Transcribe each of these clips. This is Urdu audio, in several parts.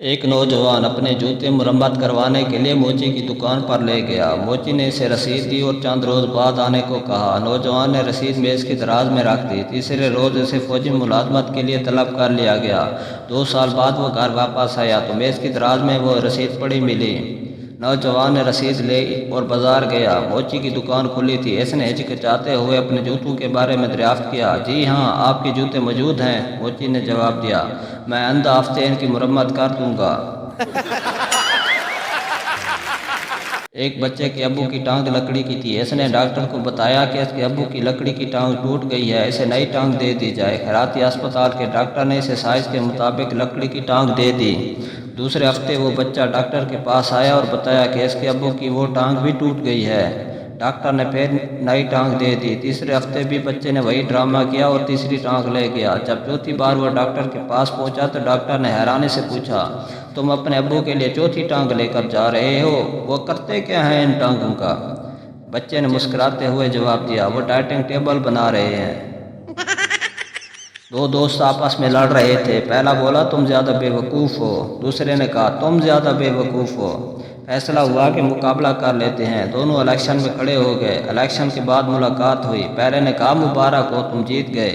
ایک نوجوان اپنے جوتے مرمت کروانے کے لیے موچی کی دکان پر لے گیا۔ موچی نے اسے رسید دی اور چند روز بعد آنے کو کہا۔ نوجوان نے رسید میز کی دراز میں رکھ دی۔ تیسرے روز اسے فوجی ملازمت کے لیے طلب کر لیا گیا۔ 2 سال بعد وہ گھر واپس آیا تو میز کی دراز میں وہ رسید پڑی ملی۔ نوجوان نے رسید لے اور بازار گیا۔ موچی کی دکان کھلی تھی۔ اس نے ہچکچاتے ہوئے اپنے جوتوں کے بارے میں دریافت کیا۔ جی ہاں، آپ کے جوتے موجود ہیں، موچی نے جواب دیا۔ میں آئندہ ہفتے ان کی مرمت کر دوں گا۔ ایک بچے کے ابو کی ٹانگ لکڑی کی تھی۔ اس نے ڈاکٹر کو بتایا کہ اس کے ابو کی لکڑی کی ٹانگ ٹوٹ گئی ہے، اسے نئی ٹانگ دے دی جائے۔ خیراتی اسپتال کے ڈاکٹر نے اسے سائز کے مطابق لکڑی کی ٹانگ دے دی۔ دوسرے ہفتے وہ بچہ ڈاکٹر کے پاس آیا اور بتایا کہ اس کے ابو کی وہ ٹانگ بھی ٹوٹ گئی ہے۔ ڈاکٹر نے پھر نئی ٹانگ دے دی۔ تیسرے ہفتے بھی بچے نے وہی ڈرامہ کیا اور تیسری ٹانگ لے گیا۔ جب چوتھی بار وہ ڈاکٹر کے پاس پہنچا تو ڈاکٹر نے حیرانی سے پوچھا، تم اپنے ابو کے لیے چوتھی ٹانگ لے کر جا رہے ہو، وہ کرتے کیا ہیں ان ٹانگوں کا؟ بچے نے مسکراتے ہوئے جواب دیا، وہ ڈائٹنگ ٹیبل بنا رہے ہیں۔ 2 دوست آپس میں لڑ رہے تھے۔ پہلا بولا، تم زیادہ بے وقوف ہو۔ دوسرے نے کہا، تم زیادہ بے وقوف ہو۔ فیصلہ ہوا کہ مقابلہ کر لیتے ہیں۔ دونوں الیکشن میں کھڑے ہو گئے۔ الیکشن کے بعد ملاقات ہوئی۔ پہلے نے کہا، مبارک ہو، تم جیت گئے۔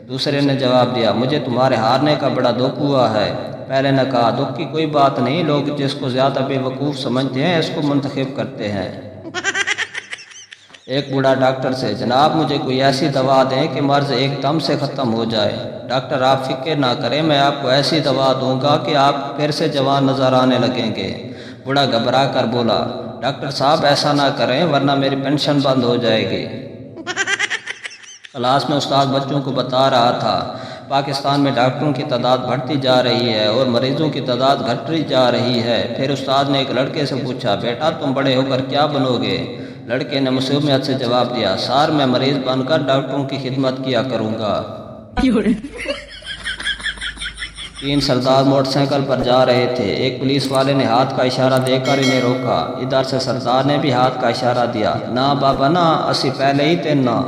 دوسرے نے جواب دیا، مجھے تمہارے ہارنے کا بڑا دکھ ہوا ہے۔ پہلے نے کہا، دکھ کی کوئی بات نہیں، لوگ جس کو زیادہ بے وقوف سمجھتے ہیں اس کو منتخب کرتے ہیں۔ ایک بوڑھا ڈاکٹر سے، جناب مجھے کوئی ایسی دوا دیں کہ مرض ایک دم سے ختم ہو جائے۔ ڈاکٹر، آپ فکر نہ کریں، میں آپ کو ایسی دوا دوں گا کہ آپ پھر سے جوان نظر آنے لگیں گے۔ بوڑھا گھبرا کر بولا، ڈاکٹر صاحب ایسا نہ کریں ورنہ میری پینشن بند ہو جائے گی۔ کلاس میں استاد بچوں کو بتا رہا تھا، پاکستان میں ڈاکٹروں کی تعداد بڑھتی جا رہی ہے اور مریضوں کی تعداد گھٹتی جا رہی ہے۔ پھر استاد نے ایک لڑکے سے پوچھا، بیٹا تم بڑے ہو کر کیا بنو گے؟ لڑکے نے معصومیت سے جواب دیا، سر میں مریض بن کر ڈاکٹروں کی خدمت کیا کروں گا۔ 3 سردار موٹر سائیکل پر جا رہے تھے۔ ایک پولیس والے نے ہاتھ کا اشارہ دے کر انہیں روکا۔ ادھر سے سردار نے بھی ہاتھ کا اشارہ دیا، نہ بابا نہ، اسی پہلے ہی تینا۔